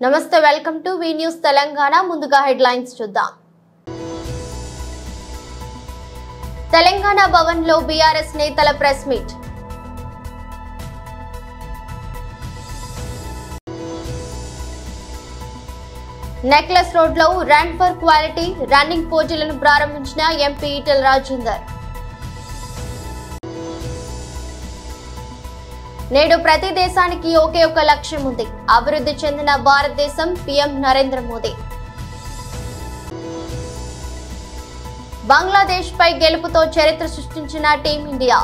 నమస్తే welcome to V news Telangana ముందుగా headlines చూద్దాం తెలంగాణ భవన్ లో బీఆర్ఎస్ నేతల ప్రెస్ మీట్ నెక్లెస్ రోడ్ లో రన్ ఫర్ క్వాలిటీ రన్నింగ్ పోటీలను ప్రారంభించిన ఎంపీ ఈటెల రాజేందర్ నేడు ప్రతి దేశానికి ఒకే ఒక లక్ష్యం ఉంది అభివృద్ధి చెందిన భారతదేశం పీఎం నరేంద్ర మోదీ బంగ్లాదేశ్ పై గెలుపుతో చరిత్ర సృష్టించిన టీమిండియా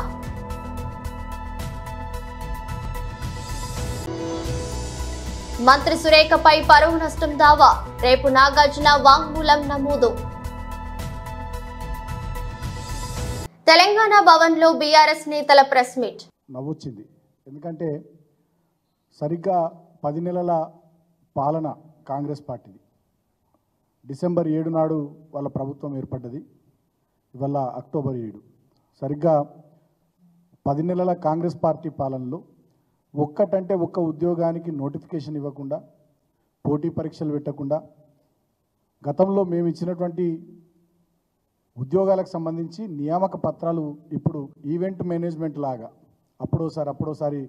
మంత్రి సురేఖపై పరువు నష్టం దావా రేపు నాగార్జున వాంగ్మూలం నమోదు తెలంగాణ భవన్ లో బీఆర్ఎస్ నేతల ప్రెస్ మీట్ నవ్వొచ్చింది. ఎందుకంటే సరిగ్గా 10 నెలల పాలన కాంగ్రెస్ పార్టీది. డిసెంబర్ 7 నాడు వాళ్ళ ప్రభుత్వం ఏర్పడ్డది. ఇవాళ అక్టోబర్ 7. సరిగ్గా 10 నెలల కాంగ్రెస్ పార్టీ పాలనలో ఒక్కటంటే ఒక్క ఉద్యోగానికి నోటిఫికేషన్ ఇవ్వకుండా, పోటీ పరీక్షలు పెట్టకుండా, గతంలో మేము ఇచ్చినటువంటి ఉద్యోగాలకు సంబంధించి నియామక పత్రాలు ఇప్పుడు ఈవెంట్ మేనేజ్మెంట్ లాగా అప్పుడోసారి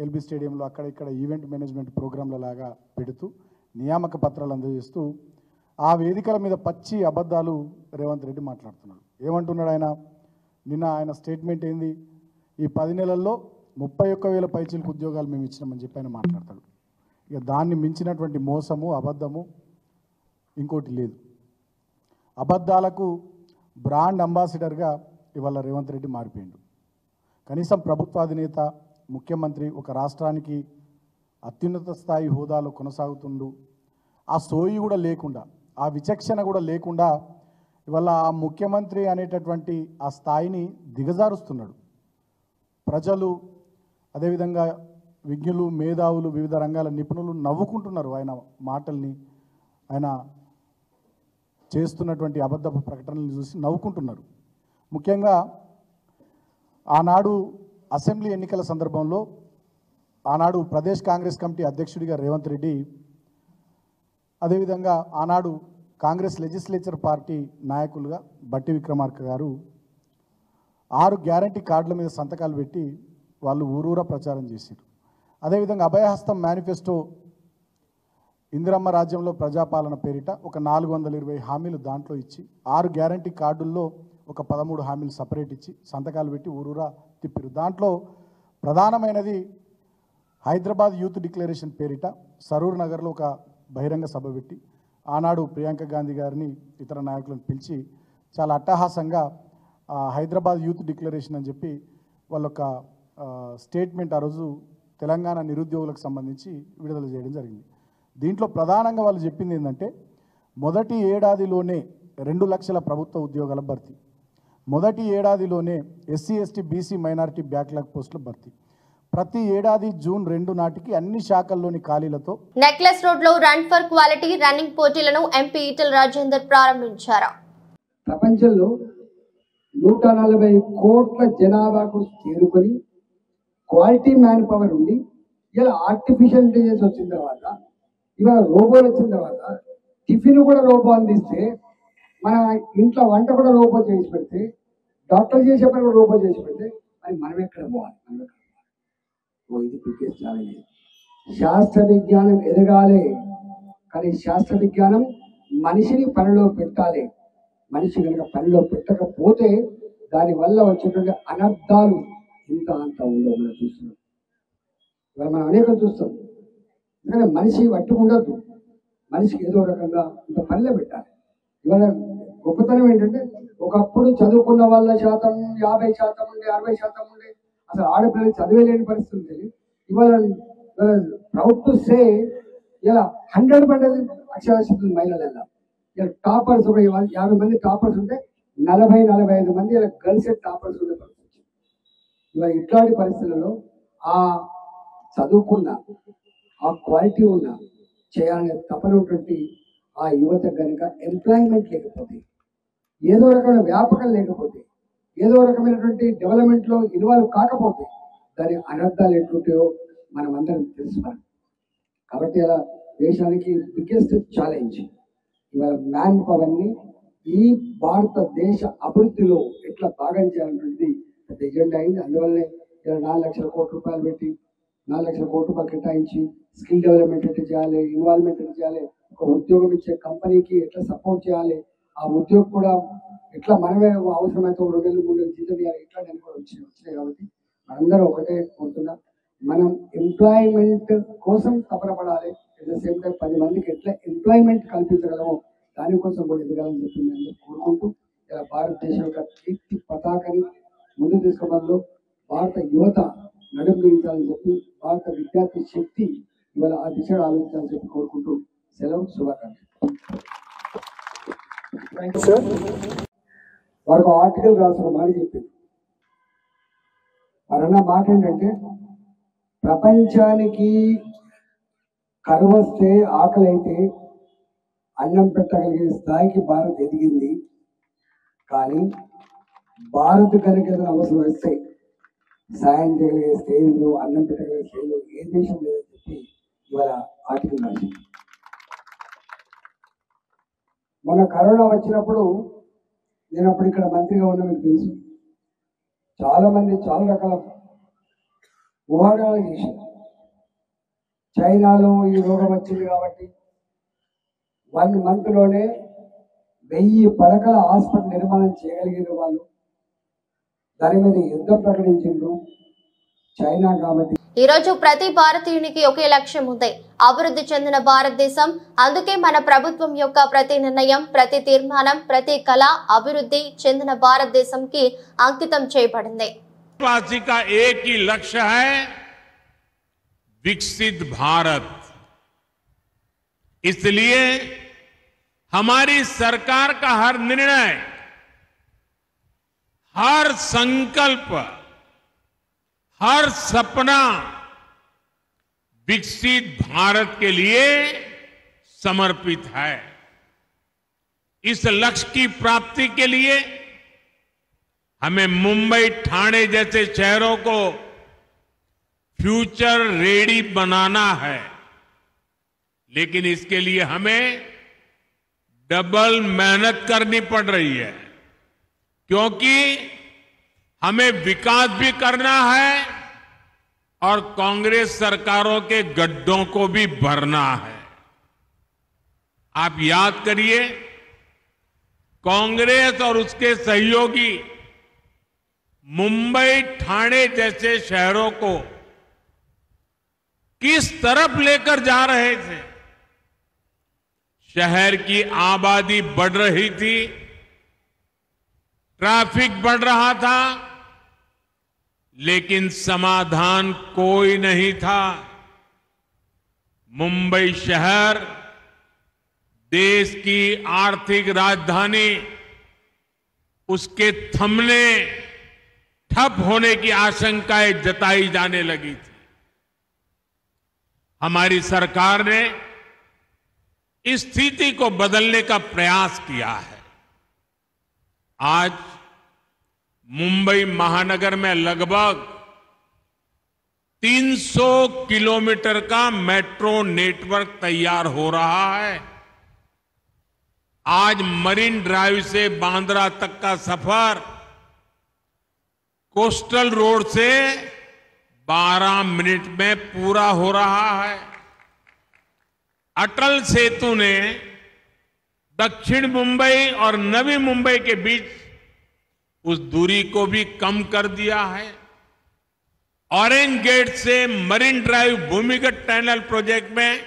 ఎల్బీ స్టేడియంలో అక్కడ ఇక్కడ ఈవెంట్ మేనేజ్మెంట్ ప్రోగ్రాంల లాగా పెడుతూ నియామక పత్రాలు అందజేస్తూ ఆ వేదికల మీద పచ్చి అబద్ధాలు రేవంత్ రెడ్డి మాట్లాడుతున్నాడు. ఏమంటున్నాడు ఆయన? నిన్న ఆయన స్టేట్మెంట్ ఏంది? ఈ 10 నెలల్లో 31,000 పైచీలకు ఉద్యోగాలు మేము ఇచ్చినామని చెప్పి ఆయన మాట్లాడతాడు. ఇక దాన్ని మించినటువంటి మోసము, అబద్ధము ఇంకోటి లేదు. అబద్ధాలకు బ్రాండ్ అంబాసిడర్గా ఇవాళ రేవంత్ రెడ్డి మారిపోయిండు. కనీసం ప్రభుత్వాధినేత ముఖ్యమంత్రి ఒక రాష్ట్రానికి అత్యున్నత స్థాయి హోదాలో కొనసాగుతుండు. ఆ సోయి కూడా లేకుండా, ఆ విచక్షణ కూడా లేకుండా ఇవాళ ఆ ముఖ్యమంత్రి అనేటటువంటి ఆ స్థాయిని దిగజారుస్తున్నాడు. ప్రజలు, అదేవిధంగా విజ్ఞులు, మేధావులు, వివిధ రంగాల నిపుణులు నవ్వుకుంటున్నారు ఆయన మాటల్ని, ఆయన చేస్తున్నటువంటి అబద్ధపు ప్రకటనలు చూసి నవ్వుకుంటున్నారు. ముఖ్యంగా ఆనాడు అసెంబ్లీ ఎన్నికల సందర్భంలో ఆనాడు ప్రదేశ్ కాంగ్రెస్ కమిటీ అధ్యక్షుడిగా రేవంత్ రెడ్డి, అదేవిధంగా ఆనాడు కాంగ్రెస్ లెజిస్లేచర్ పార్టీ నాయకులుగా బట్టి విక్రమార్క గారు 6 గ్యారంటీ కార్డుల మీద సంతకాలు పెట్టి వాళ్ళు ఊరూరా ప్రచారం చేశారు. అదేవిధంగా అభయహస్తం మేనిఫెస్టో, ఇందిరమ్మ రాజ్యంలో ప్రజాపాలన పేరిట ఒక 420 హామీలు దాంట్లో ఇచ్చి 6 గ్యారంటీ కార్డుల్లో ఒక 13 హామీలు సపరేట్ ఇచ్చి సంతకాలు పెట్టి ఊరూరా తిప్పారు. దాంట్లో ప్రధానమైనది హైదరాబాద్ యూత్ డిక్లరేషన్ పేరిట సరూర్ నగర్లో ఒక బహిరంగ సభ పెట్టి ఆనాడు ప్రియాంక గాంధీ గారిని, ఇతర నాయకులను పిలిచి చాలా అట్టహాసంగా హైదరాబాద్ యూత్ డిక్లరేషన్ అని చెప్పి వాళ్ళొక స్టేట్మెంట్ ఆ రోజు తెలంగాణ నిరుద్యోగులకు సంబంధించి విడుదల చేయడం జరిగింది. దీంట్లో ప్రధానంగా వాళ్ళు చెప్పింది ఏంటంటే, మొదటి ఏడాదిలోనే 2 లక్షల ప్రభుత్వ ఉద్యోగాల భర్తీ, మొదటి ఏడాదిలోనే SC ST BC minority backlog పోస్టుల భర్తీ, ప్రతి ఏడాది జూన్ 2 నాటికి అన్ని శాఖల్లోని ఖాళీలతో. నెక్లెస్ రోడ్ లో రన్ ఫర్ క్వాలిటీ రన్నింగ్ పోటీలను ఎంపీ ఈటెల రాజేందర్ ప్రారంభించారు. ప్రపంచంలో 140 కోట్ల జనాభాకు చేరుకొని క్వాలిటీ మ్యాన్ పవర్ ఉండి ఇలా ఆర్టిఫిషియల్ ఇంటెలిజెన్స్ వచ్చిన తర్వాత, ఇవాళ రోబోలు వచ్చిన తర్వాత, టిఫిన్ కూడా రోబో అందిస్తే, మన ఇంట్లో వంట కూడా రోబో చేసి పెడితే, డాక్టర్ చేసే పని కూడా రోబో చేసి పెడితే, మరి మనం ఎక్కడ పోవాలి? ఇది బిగ్గెస్ట్ ఛాలెంజ్. శాస్త్ర విజ్ఞానం ఎదగాలి, కానీ శాస్త్ర విజ్ఞానం మనిషిని పనిలో పెట్టాలి. మనిషి కనుక పనిలో పెట్టకపోతే దానివల్ల వచ్చేటువంటి అనర్థాలు ఇంత అంత ఉండవు. మనం చూస్తున్నాం, ఇవాళ మనం అనేకం చూస్తాం. కానీ మనిషి పట్టుకుండద్దు, మనిషికి ఏదో రకంగా ఇంత పనిలో పెట్టాలి. ఇవాళ గొప్పతనం ఏంటంటే, ఒకప్పుడు చదువుకున్న వాళ్ళ శాతం 50% ఉండే, 60% ఉండే, అసలు ఆడపిల్లలు చదివేలేని పరిస్థితి ఉంటుంది. ఇవాళ ప్రౌడ్ టు సే ఇలా 100% అక్షరాస్యత మహిళలలో ఇలా టాపర్స్, ఒక 50 మంది టాపర్స్ ఉంటే 40-45 మంది ఇలా గర్ల్స్ టాపర్స్ ఉండే పరిస్థితి. ఇవాళ ఇట్లాంటి పరిస్థితులలో ఆ చదువుకున్న, ఆ క్వాలిటీ ఉన్న, చేయాలనే తపనటువంటి ఆ యువత కనుక ఎంప్లాయ్మెంట్ లేకపోతే, ఏదో రకమైన వ్యాపకం లేకపోతే, ఏదో రకమైనటువంటి డెవలప్మెంట్లో ఇన్వాల్వ్ కాకపోతే దాని అనర్థాలు ఎట్లుంటాయో మనం అందరం తెలుసుకోవాలి. కాబట్టి అలా దేశానికి బిగ్గెస్ట్ ఛాలెంజ్. ఇవాళ మ్యాన్ పవర్ని ఈ భారతదేశ అభివృద్ధిలో ఎట్లా భాగం చేయాలనేది పెద్ద ఎజెండా అయింది. అందువల్లనే ఇలా 4 లక్షల కోట్ల రూపాయలు పెట్టి 4 లక్షల కోట్ల రూపాయలు కేటాయించి స్కిల్ డెవలప్మెంట్ ఎట్లా చేయాలి, ఇన్వాల్వ్మెంట్ ఎట్లా చేయాలి, ఒక ఉద్యోగం ఇచ్చే కంపెనీకి ఎట్లా సపోర్ట్ చేయాలి, ఆ ఉద్యోగం కూడా ఎట్లా మనమే అవసరమైతే 2 నెలలు 3 నెలలు జీతం ఇవ్వాలి, ఇట్లా నేను కూడా వచ్చినాయి. కాబట్టి మనందరం ఒకటే కోరుతున్నా, మనం ఎంప్లాయ్మెంట్ కోసం తపన పడాలి. అట్ ద సేమ్ టైం 10 మందికి ఎట్లా ఎంప్లాయ్మెంట్ కల్పించగలమో దానికోసం కూడా ఎదగాలని చెప్పి నేను కోరుకుంటూ ఇలా భారతదేశం యొక్క కీర్తి పతాకని ముందుకు తీసుకోవడంలో భారత యువత నడుము బిగించాలని చెప్పి, భారత విద్యార్థి శక్తి ఇవాళ ఆ దిశగా ఆలోచించాలని చెప్పి కోరుకుంటూ సెలవు, శుభాకాంక్షలు. వారికి ఆర్టికల్ రాసిన మాట చెప్పింది. వారన్న మాట ఏంటంటే, ప్రపంచానికి కరువు వస్తే, ఆకలి అయితే అన్నం పెట్టగలిగే స్థాయికి భారత్ ఎదిగింది. కానీ భారత్ కనుక ఏదైనా అవసరం వస్తే సాయం చేయగలిగే స్టేజ్లో, అన్నం పెట్టగలిగే స్టేజ్లో ఏ దేశం లేదని చెప్పి ఇవాళ ఆర్టికల్ రాసింది. మొన్న కరోనా వచ్చినప్పుడు నేను అప్పుడు ఇక్కడ మంత్రిగా ఉన్నా, మీకు తెలుసు, చాలా మంది చాలా రకాల ఊహాగానాలు చేశారు. చైనాలో ఈ రోగం వచ్చింది కాబట్టి 1 మంత్లోనే 1000 పడకల హాస్పిటల్ నిర్మాణం చేయగలిగారు వాళ్ళు. దాని మీద యుద్ధం ప్రకటించారు చైనా కాబట్టి. ఈ రోజు ప్రతి భారతీయునికి ఒకే లక్ష్యం ఉంది, అభివృద్ధి చెందిన భారతదేశం. అందుకే మన ప్రభుత్వం యొక్క ప్రతి నిర్ణయం, ప్రతి తీర్మానం, ప్రతి కళ అభివృద్ధి చెందిన భారతదేశంకి అంకితం చేయబడింది. देशवासी का एक ही लक्ष्य है, विकसित भारत। इसलिए हमारी सरकार का हर निर्णय, हर संकल्प, हर सपना विकसित भारत के लिए समर्पित है। इस लक्ष्य की प्राप्ति के लिए हमें मुंबई, ठाणे जैसे शहरों को फ्यूचर रेडी बनाना है। लेकिन इसके लिए हमें डबल मेहनत करनी पड़ रही है, क्योंकि हमें विकास भी करना है और कांग्रेस सरकारों के गड्ढों को भी भरना है। आप याद करिए, कांग्रेस और उसके सहयोगी मुंबई, ठाणे जैसे शहरों को किस तरफ लेकर जा रहे थे। शहर की आबादी बढ़ रही थी, ट्रैफिक बढ़ रहा था, लेकिन समाधान कोई नहीं था। मुंबई शहर देश की आर्थिक राजधानी, उसके थमने, ठप होने की आशंकाएं जताई जाने लगी थी। हमारी सरकार ने इस स्थिति को बदलने का प्रयास किया है। आज मुंबई महानगर में लगभग 300 किलोमीटर का मेट्रो नेटवर्क तैयार हो रहा है। आज मरीन ड्राइव से बांद्रा तक का सफर कोस्टल रोड से 12 मिनट में पूरा हो रहा है। अटल सेतु ने दक्षिण मुंबई और नवी मुंबई के बीच उस दूरी को भी कम कर दिया है। ऑरेंज गेट से मरीन ड्राइव भूमिगत टनल प्रोजेक्ट में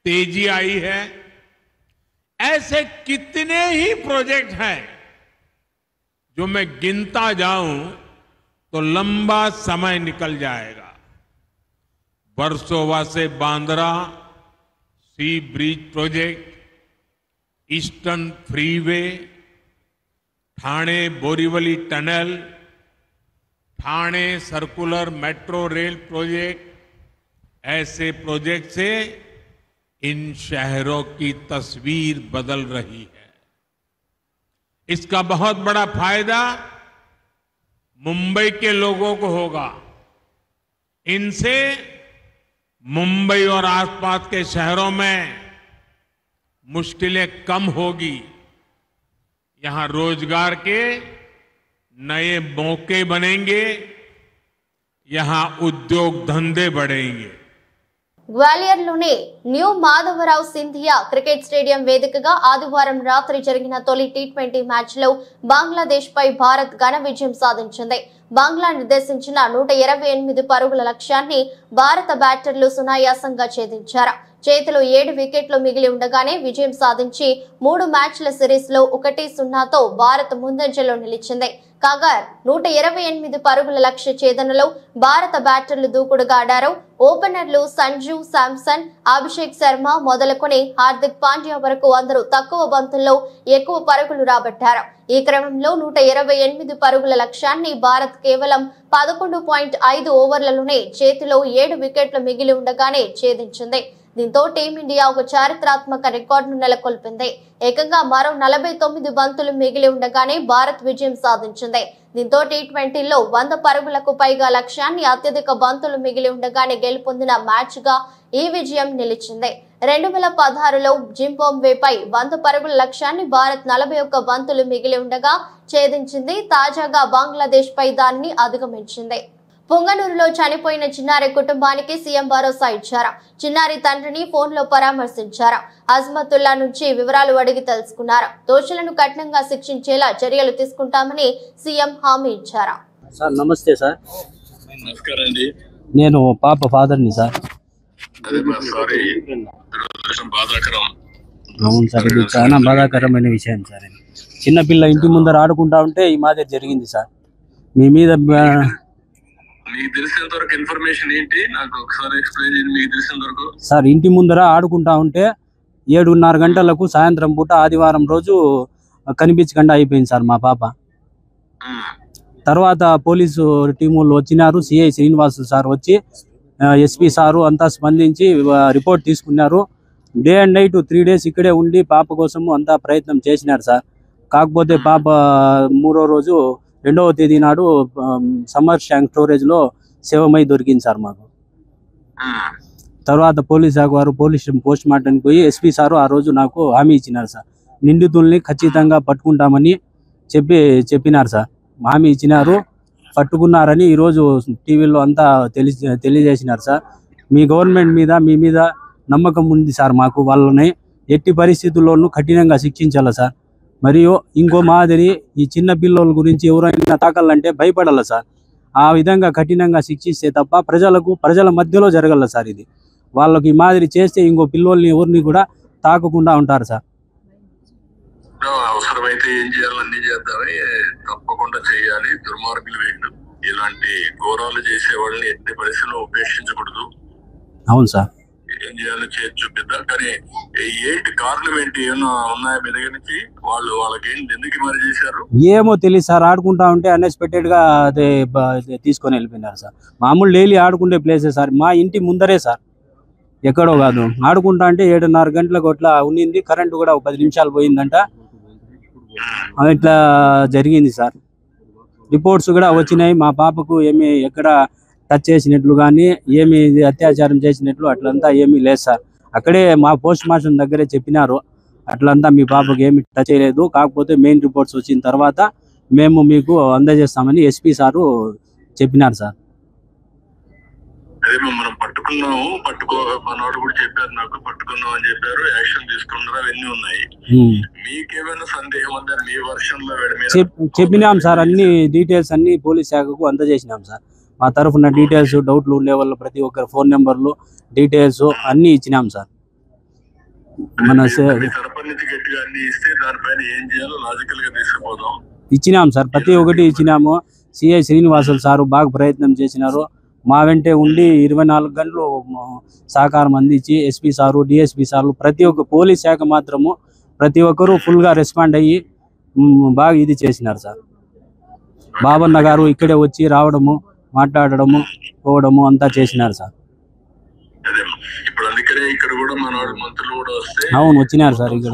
तेजी आई है। ऐसे कितने ही प्रोजेक्ट हैं जो मैं गिनता जाऊं तो लंबा समय निकल जाएगा। वर्सोवा से Bandra sea bridge project, Eastern Freeway, Thane Borivali tunnel, Thane circular metro rail project, ऐसे प्रोजेक्ट से इन शहरों की तस्वीर बदल रही है। इसका बहुत बड़ा फायदा मुंबई के लोगों को होगा। इनसे मुंबई और आसपास के शहरों में मुश्किलें कम होगी, यहां रोजगार के नए मौके बनेंगे, यहां उद्योग धंधे बढ़ेंगे। గ్వాలియర్లోని new Madhavrao Scindia cricket stadium వేదికగా ఆదివారం రాత్రి జరిగిన తొలి టీ20 మ్యాచ్లో బంగ్లాదేశ్ పై భారత్ ఘన విజయం సాధించింది. బంగ్లా నిర్దేశించిన 128 పరుగుల లక్ష్యాన్ని భారత బ్యాటర్లు సునాయాసంగా ఛేదించారు. చేతిలో 7 వికెట్లు మిగిలి ఉండగానే విజయం సాధించి 3 మ్యాచ్ల సిరీస్ లో 1-0తో భారత్ ముందంజలో నిలిచింది. కాగా 128 పరుగుల లక్ష్య ఛేదనలో భారత బ్యాటర్లు దూకుడుగా ఆడారు. ఓపెనర్లు సంజు శాంసన్, అభిషేక్ శర్మ మొదలుకొని హార్దిక్ పాండ్యా వరకు అందరూ తక్కువ బంతుల్లో ఎక్కువ పరుగులు రాబట్టారు. ఈ క్రమంలో 128 పరుగుల లక్ష్యాన్ని భారత్ కేవలం 11.5 ఓవర్లలోనే చేతిలో 7 వికెట్లు మిగిలి ఉండగానే ఛేదించింది. దీంతో టీమిండియా ఒక చారిత్రాత్మక రికార్డును నెలకొల్పింది. ఏకంగా మరో 49 బంతులు మిగిలి ఉండగానే భారత్ విజయం సాధించింది. దీంతో టీ20లో 100 పరుగులకు పైగా లక్ష్యాన్ని అత్యధిక బంతులు మిగిలి ఉండగానే గెలుపొందిన మ్యాచ్ గా ఈ విజయం నిలిచింది. 2016లో జింబాబ్వేపై 100 పరుగుల లక్ష్యాన్ని భారత్ 41 బంతులు మిగిలి ఉండగా ఛేదించింది. తాజాగా బంగ్లాదేశ్ పై దానిని అధిగమించింది. పొంగనూరులో చనిపోయిన చిన్నారి కుటుంబానికి సీఎం భరోసా ఇచ్చారు. చిన్నారి తండ్రిని ఫోన్లో పరామర్శించారు. అజ్మతుల్లా నుంచి వివరాలు అడిగి తెలుసుకున్నారు. దోషులను కఠినంగా శిక్షించేలా చర్యలు తీసుకుంటామని సీఎం హామీ ఇచ్చారు. సార్ నమస్తే సార్. నమస్కారం అండి. నేను పాప ఫాదర్ని సార్. అవును సార్, ఇది చాలా బాధాకరమైన విషయం సార్. చిన్నపిల్ల ఇంటి ముందర ఆడుకుంటా ఉంటే ఈ మాదిరి జరిగింది సార్. మీ మీద మీకు తెలిసినంత వరకు ఇన్ఫర్మేషన్ ఏంటి నాకు ఒకసారి ఎక్స్ప్లెయిన్ చేయండి. మీకు తెలిసినంత వరకు సార్, ఇంటి ముందర ఆడుకుంటా ఉంటే 7:30 గంటలకు సాయంత్రం పూట ఆదివారం రోజు కనిపించకుండా అయిపోయింది సార్ మా పాప. తర్వాత పోలీసు టీములు వచ్చినారు. సిఐ శ్రీనివాసు సార్ వచ్చి ఎస్పీ సారు అంతా స్పందించి రిపోర్ట్ తీసుకున్నారు. డే అండ్ నైట్ 3 days ఇక్కడే ఉండి పాప కోసము అంతా ప్రయత్నం చేసినారు సార్. కాకపోతే పాప 3వ రోజు 2వ తేదీ నాడు సమ్మర్ ట్యాంక్ స్టోరేజ్ లో శవమై దొరికింది సార్ మాకు. తర్వాత పోలీస్ శాఖ వారు పోస్ట్ మార్టం పోయి ఎస్పీ సారు ఆ రోజు నాకు హామీ ఇచ్చినారు సార్. నిందితుల్ని ఖచ్చితంగా పట్టుకుంటామని చెప్పినారు సార్. హామీ ఇచ్చినారు, పట్టుకున్నారని ఈరోజు టీవీలో అంతా తెలియజేసినారు సార్. మీ గవర్నమెంట్ మీద మీ మీద నమ్మకం ఉంది సార్ మాకు. వాళ్ళని ఎట్టి పరిస్థితుల్లోనూ కఠినంగా శిక్షించాలి సార్. మరియు ఇంకో మాదిరి ఈ చిన్న పిల్లల గురించి ఎవరైనా తాకాలంటే భయపడాలి సార్. ఆ విధంగా కఠినంగా శిక్షిస్తే తప్ప ప్రజల మధ్యలో జరగల సార్. ఇది వాళ్ళకి ఈ మాదిరి చేస్తే ఇంకో పిల్లోల్ని ఎవరిని కూడా తాకకుండా ఉంటారు సార్. అవసరమైతే ఏం చేయాలి అన్ని చేద్దామని తప్పకుండా చేయాలి. దుర్మార్గులు వీళ్ళు, ఇలాంటి ఘోరాలు చేసే వాళ్ళని ఎట్టి పరిస్థితుల్లో ఉపేక్షించకూడదు. అవును సార్. ఏం చేయాలో చేసి చూపిద్దాం. కానీ ఏంటి కారణం ఏంటి, ఏమన్నా ఉన్నాయా మీ దగ్గర నుంచి? వాళ్ళకి ఏంటి, ఎందుకు మరి చేశారు ఏమో తెలియదు సార్. ఆడుకుంటా ఉంటే అన్ఎక్స్పెక్టెడ్ గా అదే తీసుకొని వెళ్ళిపోయినారు సార్. మామూలు డైలీ ఆడుకుంటే ప్లేసే సార్, మా ఇంటి ముందరే సార్, ఎక్కడో కాదు. ఆడుకుంటా అంటే 7:30 గంటలకు అట్లా ఉన్నింది. కరెంటు కూడా 10 నిమిషాలు పోయిందంట. ఇట్లా జరిగింది సార్. రిపోర్ట్స్ కూడా వచ్చినాయి. మా పాపకు ఏమి ఎక్కడ టచ్ చేసినట్లు కానీ ఏమి అత్యాచారం చేసినట్లు అట్లంతా ఏమీ లేదు సార్. అక్కడే మా పోస్ట్ మార్టం దగ్గరే చెప్పినారు, అట్లంతా మీ పాపకు ఏమి టచ్ చేయలేదు. కాకపోతే మెయిన్ రిపోర్ట్స్ వచ్చిన తర్వాత మేము మీకు అందజేస్తామని ఎస్పీ సారు చెప్పినారు సార్. అదే మనం పట్టుకున్నాము, మనోడు కూడా చెప్పారు నాకు, పట్టుకున్నాం అని చెప్పారు, యాక్షన్ తీసుకున్నారు, అవన్నీ ఉన్నాయి. మీకేమైనా సందేహం ఉందా? మీ వర్షంలో చెప్పినాం సార్. అన్ని డీటెయిల్స్ అన్ని పోలీస్ శాఖకు అందజేసినాం సార్. మా తరఫున డీటెయిల్స్, డౌట్లు ఉండే వాళ్ళు ప్రతి ఒక్కరు ఫోన్ నెంబర్లు, డీటెయిల్స్ అన్ని ఇచ్చినాం సార్. మన ఇచ్చినాం సార్, ప్రతి ఒక్కటి ఇచ్చినాము. సిఐ శ్రీనివాసులు సారు బాగా ప్రయత్నం చేసినారు. మా వెంటే ఉండి 24 గంటలు సహకారం అందించి ఎస్పీ సారు, డిఎస్పీ సార్లు, ప్రతి ఒక్క పోలీస్ శాఖ మాత్రము ప్రతి ఒక్కరూ ఫుల్గా రెస్పాండ్ అయ్యి బాగా ఇది చేసినారు సార్. బాబన్న గారు ఇక్కడే వచ్చి రావడము, మాట్లాడడము, పోవడము అంతా చేసినారు సార్. అవును, వచ్చినారు సార్ ఇక్కడ.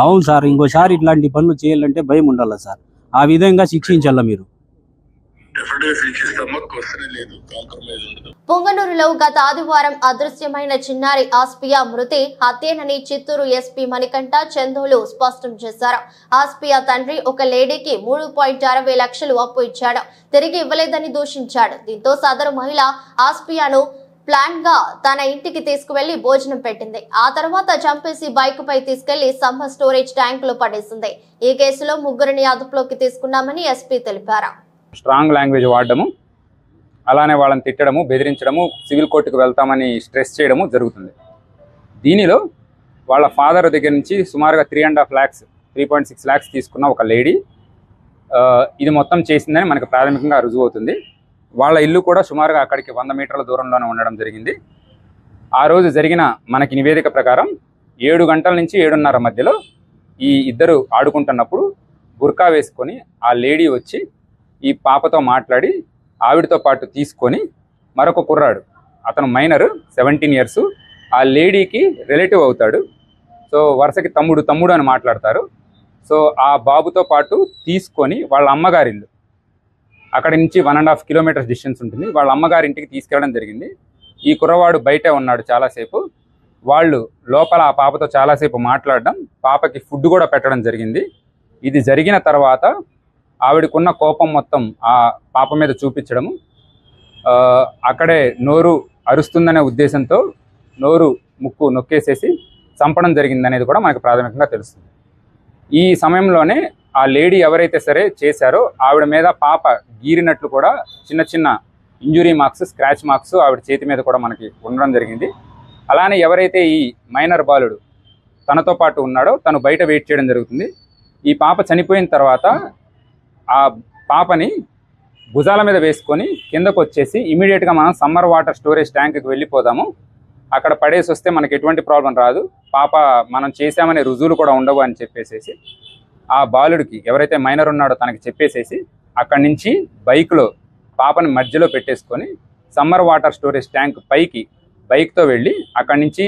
అవును సార్, ఇంకోసారి ఇట్లాంటి పనులు చేయాలంటే భయం ఉండాలి సార్. ఆ విధంగా శిక్షించాల మీరు. డెఫినెట్ శిక్షిస్తామా, క్వశ్చన్ లేదు, కాంప్రమైజ్ ఉండదు. పొంగనూరులో గత ఆదివారం అదృశ్యమైన చిన్నారి ఆస్పియా మృతి హత్యేనని చిత్తూరు ఎస్పీ మణికంఠ చందోలు స్పష్టం చేశారు. ఆస్పియా తండ్రి ఒక లేడీకి 3.60 లక్షలు అప్పు ఇచ్చాడు, తిరిగి ఇవ్వలేదని దూషించాడు. దీంతో సదరు మహిళ ఆస్పియాను ప్లాన్ గా తన ఇంటికి తీసుకువెళ్లి భోజనం పెట్టింది. ఆ తర్వాత చంపేసి బైక్ పై తీసుకెళ్లి సమ్మర్ స్టోరేజ్ ట్యాంక్ లో పడేసింది. ఈ కేసులో ముగ్గురిని అదుపులోకి తీసుకున్నామని ఎస్పీ తెలిపారు. స్ట్రాంగ్ లాంగ్వేజ్ వాడడము, అలానే వాళ్ళని తిట్టడము, బెదిరించడము, సివిల్ కోర్టుకు వెళ్తామని స్ట్రెస్ చేయడము జరుగుతుంది. దీనిలో వాళ్ళ ఫాదర్ దగ్గర నుంచి సుమారుగా 3.6 lakhs తీసుకున్న ఒక లేడీ ఇది మొత్తం చేసిందని మనకు ప్రాథమికంగా రుజువు అవుతుంది. వాళ్ళ ఇల్లు కూడా సుమారుగా అక్కడికి 100 మీటర్ల దూరంలోనే ఉండడం జరిగింది. ఆ రోజు జరిగిన మనకి నివేదిక ప్రకారం 7 గంటల నుంచి 7:30 మధ్యలో ఈ ఇద్దరు ఆడుకుంటున్నప్పుడు బుర్కా వేసుకొని ఆ లేడీ వచ్చి ఈ పాపతో మాట్లాడి ఆవిడతో పాటు తీసుకొని మరొక కుర్రాడు, అతను మైనర్ 17 years, ఆ లేడీకి రిలేటివ్ అవుతాడు. సో వరుసకి తమ్ముడు అని మాట్లాడతారు. సో ఆ బాబుతో పాటు తీసుకొని వాళ్ళ అమ్మగారిల్లు, అక్కడి నుంచి 1.5 kilometers డిస్టెన్స్ ఉంటుంది, వాళ్ళ అమ్మగారింటికి తీసుకెళ్ళడం జరిగింది. ఈ కుర్రవాడు బయటే ఉన్నాడు చాలాసేపు. వాళ్ళు లోపల ఆ పాపతో చాలాసేపు మాట్లాడడం, పాపకి ఫుడ్ కూడా పెట్టడం జరిగింది. ఇది జరిగిన తర్వాత ఆవిడకున్న కోపం మొత్తం ఆ పాప మీద చూపించడము, అక్కడే నోరు అరుస్తుందనే ఉద్దేశంతో నోరు ముక్కు నొక్కేసేసి చంపడం జరిగిందనేది కూడా మనకు ప్రాథమికంగా తెలుస్తుంది. ఈ సమయంలోనే ఆ లేడీ ఎవరైతే సరే చేశారో ఆవిడ మీద పాప గీరినట్లు కూడా చిన్న చిన్న ఇంజురీ మార్క్స్, స్క్రాచ్ మార్క్స్ ఆవిడ చేతి మీద కూడా మనకి ఉండడం జరిగింది. అలానే ఎవరైతే ఈ మైనర్ బాలుడు తనతో పాటు ఉన్నాడో తను బయట వెయిట్ చేయడం జరుగుతుంది. ఈ పాప చనిపోయిన తర్వాత ఆ పాపని భుజాల మీద వేసుకొని కిందకు వచ్చేసి ఇమీడియట్గా మనం సమ్మర్ వాటర్ స్టోరేజ్ ట్యాంక్కి వెళ్ళిపోదాము, అక్కడ పడేసి వస్తే మనకి ఎటువంటి ప్రాబ్లం రాదు, పాప మనం చేశామనే రుజువులు కూడా ఉండవు అని చెప్పేసేసి ఆ బాలుడికి ఎవరైతే మైనర్ ఉన్నాడో తనకి చెప్పేసేసి అక్కడి నుంచి బైక్లో పాపని మధ్యలో పెట్టేసుకొని సమ్మర్ వాటర్ స్టోరేజ్ ట్యాంక్ పైకి బైక్తో వెళ్ళి అక్కడి నుంచి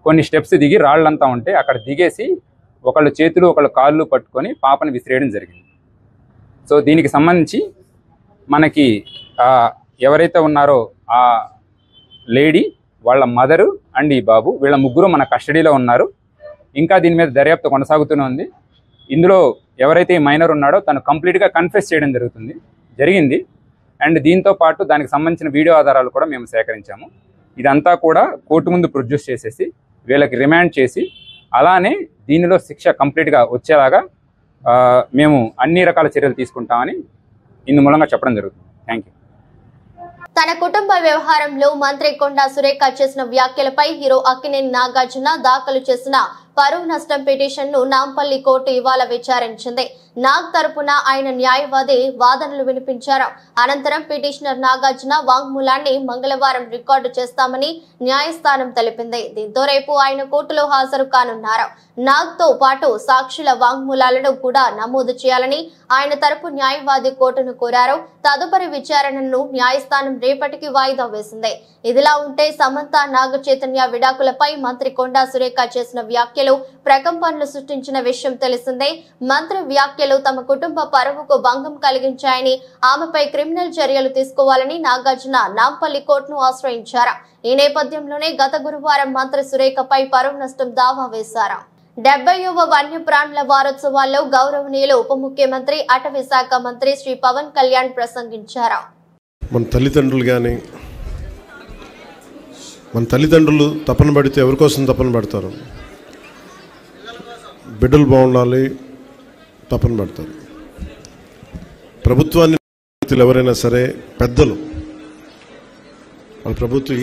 కొన్ని స్టెప్స్ దిగి రాళ్ళంతా ఉంటే అక్కడ దిగేసి ఒకళ్ళు చేతులు ఒకళ్ళు కాళ్ళు పట్టుకొని పాపని విసిరేయడం జరిగింది. సో దీనికి సంబంధించి మనకి ఎవరైతే ఉన్నారో ఆ లేడీ, వాళ్ళ మదరు అండ్ ఈ బాబు, వీళ్ళ ముగ్గురు మన కస్టడీలో ఉన్నారు. ఇంకా దీని మీద దర్యాప్తు కొనసాగుతూనే ఉంది. ఇందులో ఎవరైతే ఈ మైనర్ ఉన్నాడో తను కంప్లీట్గా కన్ఫెస్ చేయడం జరిగింది. అండ్ దీంతో పాటు దానికి సంబంధించిన వీడియో ఆధారాలు కూడా మేము సేకరించాము. ఇదంతా కూడా కోర్టు ముందు ప్రొడ్యూస్ చేసేసి వీళ్ళకి రిమాండ్ చేసి అలానే దీనిలో శిక్ష కంప్లీట్గా వచ్చేలాగా మేము అన్ని రకాల చర్యలు తీసుకుంటామని ఇందు మూలంగా చెప్పడం జరుగుతుంది. Thank you. తన కుటుంబ వ్యవహారంలో మంత్రి కొండా సురేఖ చేసిన వ్యాఖ్యలపై హీరో అక్కినేని నాగార్జున దాఖలు చేసిన పరువు నష్టం పిటిషన్ను నాంపల్లి కోర్టు ఇవాళ విచారించింది. నాగ్ తరపున ఆయన న్యాయవాది వాదనలు వినిపించారు. అనంతరం పిటిషనర్ నాగార్జున వాంగ్మూలాన్ని మంగళవారం రికార్డు చేస్తామని న్యాయస్థానం తెలిపింది. దీంతో రేపు ఆయన కోర్టులో హాజరు కానున్నారు. నాగ్ తో పాటు సాక్షుల వాంగ్మూలాలను కూడా నమోదు చేయాలని ఆయన తరపు న్యాయవాది కోర్టును కోరారు. తదుపరి విచారణను న్యాయస్థానం రేపటికి వాయిదా వేసింది. ఇదిలా ఉంటే సమంత నాగ చైతన్య విడాకులపై మంత్రి కొండా సురేఖ చేసిన వ్యాఖ్యలు ప్రకంపనలు సృష్టించిన విషయం తెలిసిందే. మంత్రి వ్యాఖ్యలు తమ కుటుంబ పరువుకు భంగం కలిగించాయని, ఆమెపై క్రిమినల్ చర్యలు తీసుకోవాలని నాగార్జున నాంపల్లి కోర్టును ఆశ్రయించారు. ఈ నేపథ్యంలోనే గత గురువారం మంత్రి సురేఖపై పరువు నష్టం దావా వేశారు. 70వ వన్యప్రాణుల వారోత్సవాల్లో గౌరవనీయులు ఉప ముఖ్యమంత్రి అటవీ శాఖ మంత్రి శ్రీ పవన్ కళ్యాణ్ ప్రసంగించారు. మన తల్లిదండ్రులు తపన పడితే ఎవరి కోసం తపన పడతారు? బిడ్డలు బాగుండాలి తపన పడతారు. ప్రభుత్వాన్ని ఎవరైనా సరే పెద్దలు వాళ్ళ ప్రభుత్వం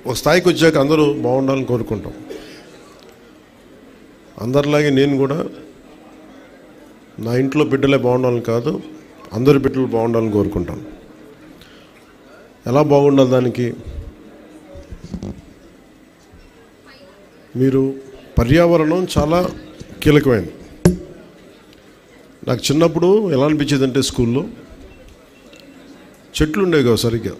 ఒక స్థాయికి వచ్చాక అందరూ బాగుండాలని కోరుకుంటాం. అందరిలాగే నేను కూడా నా ఇంట్లో బిడ్డలే బాగుండాలని కాదు, అందరి బిడ్డలు బాగుండాలని కోరుకుంటాను. ఎలా బాగుండాలి దానికి? మీరు పర్యావరణం చాలా కీలకమైనది. నాకు చిన్నప్పుడు ఎలా అనిపించేది అంటే స్కూల్లో చెట్లు ఉండేవి కావు సరిగ్గా.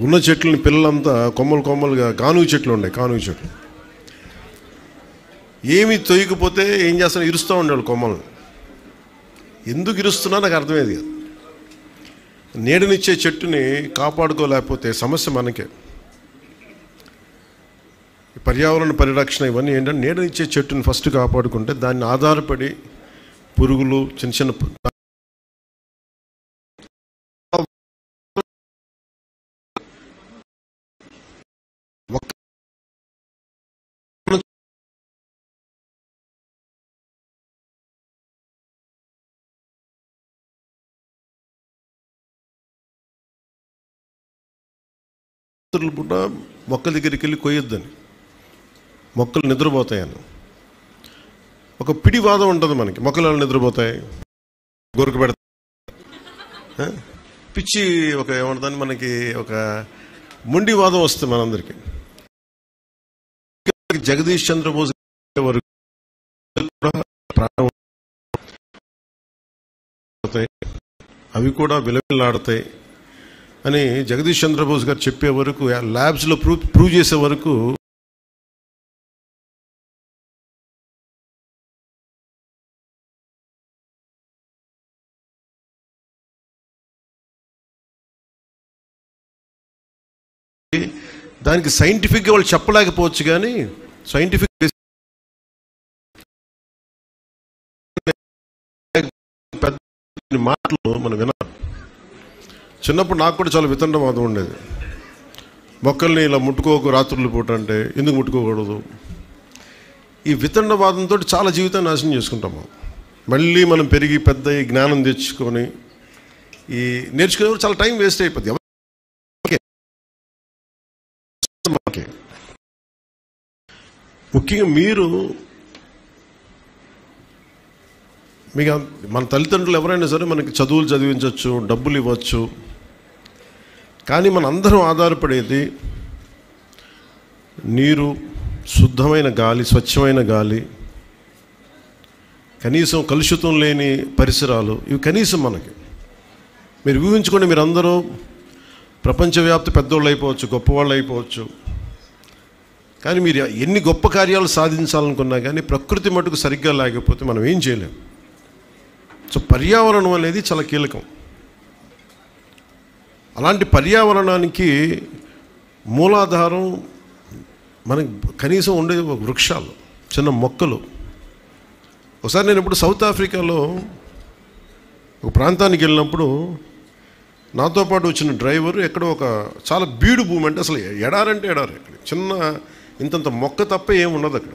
ఉన్న చెట్లని పిల్లలంతా కొమ్మలుగా కానుగ చెట్లు ఉండే, కానుగ చెట్లు ఏమి తొయ్యకపోతే ఏం చేస్తాను, ఇరుస్తూ ఉండేవాళ్ళు కొమ్మలు. ఎందుకు ఇరుస్తున్నా నాకు అర్థమయ్యేది కాదు. నీడనిచ్చే చెట్టుని కాపాడుకోలేకపోతే సమస్య మనకే. పర్యావరణ పరిరక్షణ ఇవన్నీ ఏంటంటే నీడనిచ్చే చెట్టుని ఫస్ట్ కాపాడుకుంటే దాన్ని ఆధారపడి పురుగులు చిన్న చిన్న పూట మొక్కల దగ్గరికి వెళ్ళి కొయ్యొద్దని, మొక్కలు నిద్రపోతాయని ఒక పిడివాదం ఉంటుంది మనకి. మొక్కలు నిద్రపోతాయి, గొరుకు పెడతాయి, పిచ్చి ఒక ఏమంటుందని మనకి ఒక మొండివాదం వస్తుంది మనందరికీ. జగదీష్ చంద్రబోస్ వరకు అవి కూడా విలవిల్లాడతాయి అని జగదీష్ చంద్రబోస్ గారు చెప్పే వరకు, ల్యాబ్స్లో ప్రూవ్ చేసే వరకు దానికి సైంటిఫిక్గా వాళ్ళు చెప్పలేకపోవచ్చు, కానీ సైంటిఫిక్ పెద్ద మాటలు మనం వినాలి. చిన్నప్పుడు నాకు కూడా చాలా వితండవాదం ఉండేది. మొక్కల్ని ఇలా ముట్టుకోకు రాత్రులు పూట అంటే ఎందుకు ముట్టుకోకూడదు? ఈ వితండవాదంతో చాలా జీవితాన్ని నాశనం చేసుకుంటాము. మళ్ళీ మనం పెరిగి పెద్ద ఈ జ్ఞానం తెచ్చుకొని ఈ నేర్చుకునే చాలా టైం వేస్ట్ అయిపోద్ది. ముఖ్యంగా మీకు మన తల్లిదండ్రులు ఎవరైనా సరే మనకి చదువులు చదివించవచ్చు, డబ్బులు ఇవ్వచ్చు, కానీ మన అందరం ఆధారపడేది నీరు, శుద్ధమైన గాలి, స్వచ్ఛమైన గాలి, కనీసం కలుషితం లేని పరిసరాలు. ఇవి కనీసం మనకి. మీరు ఊహించుకోండి, మీరు అందరూ ప్రపంచవ్యాప్త పెద్దోళ్ళు అయిపోవచ్చు, గొప్పవాళ్ళు అయిపోవచ్చు, కానీ మీరు ఎన్ని గొప్ప కార్యాలు సాధించాలనుకున్నా కానీ ప్రకృతి మటుకు సరిగ్గా లేకపోతే మనం ఏం చేయలేం. సో పర్యావరణం అనేది చాలా కీలకం. అలాంటి పర్యావరణానికి మూలాధారం మనకి కనీసం ఉండే వృక్షాలు, చిన్న మొక్కలు. ఒకసారి నేను ఇప్పుడు సౌత్ ఆఫ్రికాలో ఒక ప్రాంతానికి వెళ్ళినప్పుడు నాతో పాటు వచ్చిన డ్రైవర్ ఎక్కడో ఒక చాలా బీడు భూమి, అంటే అసలు ఎడారంటే ఎడారు, ఇక్కడ చిన్న ఇంతంత మొక్క తప్ప ఏమి ఉండదు అక్కడ.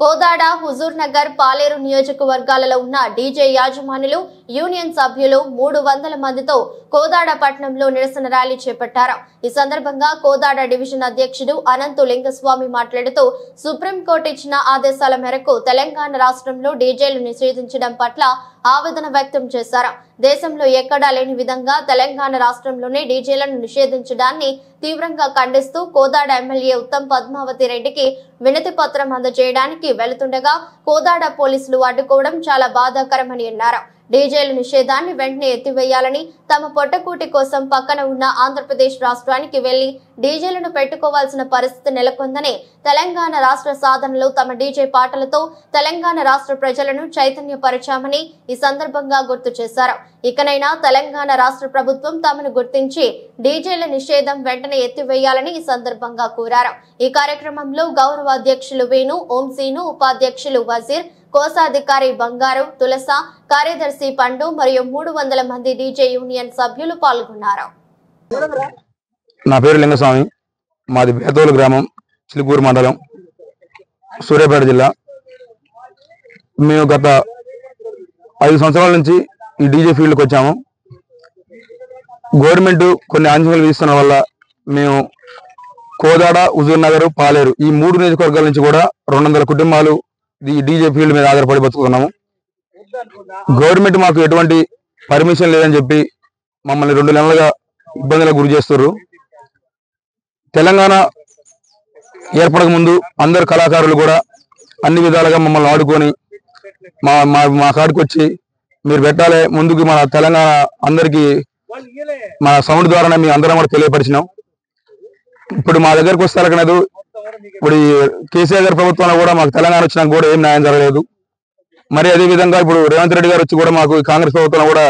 కోదాడ, హుజూర్ నగర్, పాలేరు నియోజకవర్గాలలో ఉన్న డీజే యాజమానులు, యూనియన్ సభ్యులు 300 మందితో కోదాడ పట్టణంలో నిరసన ర్యాలీ చేపట్టారు. ఈ సందర్భంగా కోదాడ డివిజన్ అధ్యక్షుడు అనంతు లింగస్వామి మాట్లాడుతూ, సుప్రీంకోర్టు ఇచ్చిన ఆదేశాల మేరకు తెలంగాణ రాష్ట్రంలో డీజేలు నిషేధించడం పట్ల ఆవేదన వ్యక్తం చేశారు. దేశంలో ఎక్కడా లేని విధంగా తెలంగాణ రాష్ట్రంలోనే డీజేలను నిషేధించడాన్ని తీవ్రంగా ఖండిస్తూ కోదాడ ఎమ్మెల్యే ఉత్తమ్ పద్మావతి రెడ్డికి వినతి పత్రం అందజేయడానికి వెళుతుండగా కోదాడ పోలీసులు అడ్డుకోవడం చాలా బాధాకరమని అన్నారు. డీజేలు నిషేధాన్ని వెంటనే ఎత్తివేయాలని, తమ పొట్టకూటి కోసం పక్కన ఉన్న ఆంధ్రప్రదేశ్ రాష్ట్రానికి వెళ్లి డీజేలను పెట్టుకోవాల్సిన పరిస్థితి నెలకొందని, తెలంగాణ రాష్ట్ర సాధనలో తమ డీజే పాటలతో తెలంగాణ రాష్ట్ర ప్రజలను చైతన్యపరిచామని ఈ సందర్భంగా గుర్తు చేశారు. ఇకనైనా తెలంగాణ రాష్ట్ర ప్రభుత్వం తమను గుర్తించి డీజేల నిషేధం వెంటనే ఎత్తివేయాలని ఈ సందర్భంగా కోరారు. ఈ కార్యక్రమంలో గౌరవ అధ్యక్షులు వేణు, ఓంసీను, ఉపాధ్యక్షులు వజీర్, కోశాధికారి బంగారు, తులస, కార్యదర్శి పండు మరియు 300 మంది డీజే యూనియన్ సభ్యులు పాల్గొన్నారు. నా పేరు లింగస్వామి, మాది బేతోలు గ్రామం, చిలుకూరు మండలం, సూర్యాపేట జిల్లా. మేము గత 5 సంవత్సరాల నుంచి ఈ డీజే ఫీల్డ్కి వచ్చాము. గవర్నమెంట్ కొన్ని ఆంక్షలు విధిస్తున్న వల్ల మేము కోదాడ, హుజూర్ నగర్, పాలేరు ఈ 3 నియోజకవర్గాల నుంచి కూడా 200 కుటుంబాలు ఈ డీజే ఫీల్డ్ మీద ఆధారపడి బతుకుతున్నాము. గవర్నమెంట్ మాకు ఎటువంటి పర్మిషన్ లేదని చెప్పి మమ్మల్ని 2 నెలలుగా ఇబ్బందులకు గురి చేస్తున్నారు. తెలంగాణ ఏర్పడక ముందు అందరు కళాకారులు కూడా అన్ని విధాలుగా మమ్మల్ని ఆడుకొని మా కాడికి వచ్చి మీరు పెట్టాలి ముందుకు, మన తెలంగాణ అందరికీ మన సౌండ్ ద్వారానే మీ అందరం కూడా తెలియపరిచినాం. ఇప్పుడు మా దగ్గరకు వస్తారు. ఇప్పుడు కేసీఆర్ గారి ప్రభుత్వంలో కూడా మాకు తెలంగాణ వచ్చినా కూడా ఏం న్యాయం జరగలేదు. మరి అదే విధంగా ఇప్పుడు రేవంత్ రెడ్డి గారు వచ్చి కూడా మాకు కాంగ్రెస్ ప్రభుత్వంలో కూడా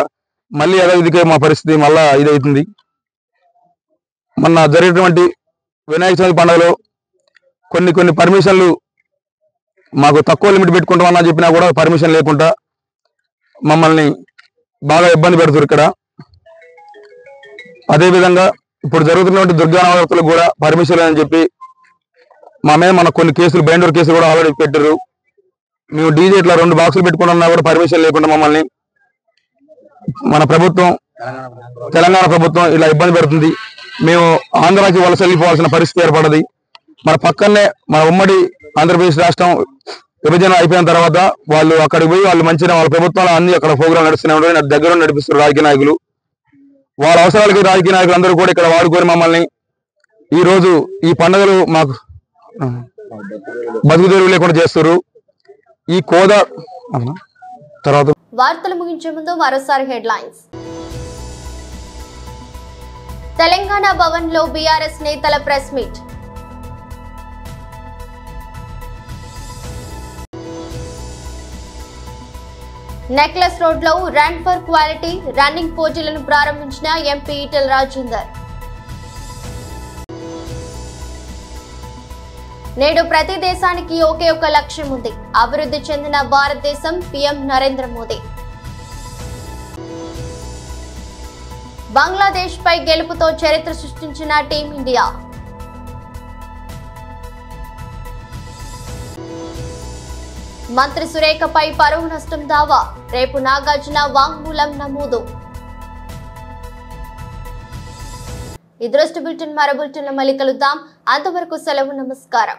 మళ్ళీ యథావిధిగా మా పరిస్థితి మళ్ళా ఇదవుతుంది. మొన్న జరిగినటువంటి వినాయక చవితి పండుగలో కొన్ని పర్మిషన్లు మాకు తక్కువ లిమిట్ పెట్టుకుంటామన్నా చెప్పినా కూడా పర్మిషన్ లేకుండా మమ్మల్ని బాగా ఇబ్బంది పెడుతున్నారు ఇక్కడ. అదేవిధంగా ఇప్పుడు జరుగుతున్నటువంటి దుర్గా నవరాత్రులకు కూడా పర్మిషన్ అని చెప్పి మా మీద మన కొన్ని కేసులు బైండర్ కేసులు కూడా ఆల్రెడీ పెట్టారు. మేము డీజే ఇట్లా 2 బాక్సులు పెట్టుకున్నా కూడా పర్మిషన్ లేకుండా మమ్మల్ని మన ప్రభుత్వం తెలంగాణ ప్రభుత్వం ఇలా ఇబ్బంది పెడుతుంది. మేము ఆంధ్రాకి వలస వెళ్ళిపోవాల్సిన పరిస్థితి ఏర్పడది. మన పక్కనే మన ఉమ్మడి ఆంధ్రప్రదేశ్ రాష్ట్రం విభజన అయిపోయిన తర్వాత వాళ్ళు అక్కడికి పోయి వాళ్ళు మంచిగా వాళ్ళ ప్రభుత్వాలు అన్ని అక్కడ ప్రోగ్రాం నడుస్తున్నాయి, దగ్గర నడిపిస్తారు రాజకీయ నాయకులు. వాళ్ళ అవసరాలకి రాజకీయ నాయకులు అందరూ కూడా ఇక్కడ వాడుకొని మమ్మల్ని ఈ రోజు ఈ పండుగలు మాకు బతుకు తెరువు లేకుండా చేస్తారు. ఈ కోదా తర్వాత వార్తలు ముగించే ముందు మరోసారి హెడ్లైన్స్. తెలంగాణ భవన్ లో బీఆర్ఎస్ నేతల ప్రెస్ మీట్. నెక్లెస్ రోడ్ లో రన్ ఫర్ క్వాలిటీ రన్నింగ్ పోటీలను ప్రారంభించిన ఎంపీ ఈటెల రాజేందర్. నేడు ప్రతి దేశానికి ఒకే ఒక లక్ష్యం ఉంది, అభివృద్ధి చెందిన భారతదేశం, పీఎం నరేంద్ర మోదీ. బంగ్లాదేశ్ పై గెలుపుతో చరిత్ర సృష్టించిన టీమిండియా. మంత్రి సురేఖపై పరువు నష్టం దావా, రేపు నాగార్జున వాంగ్మూలం నమోదు. ఈ దృష్టి బులెటిన్ మరో బులెటిన్లో మళ్ళీ కలుద్దాం. అంతవరకు సెలవు, నమస్కారం.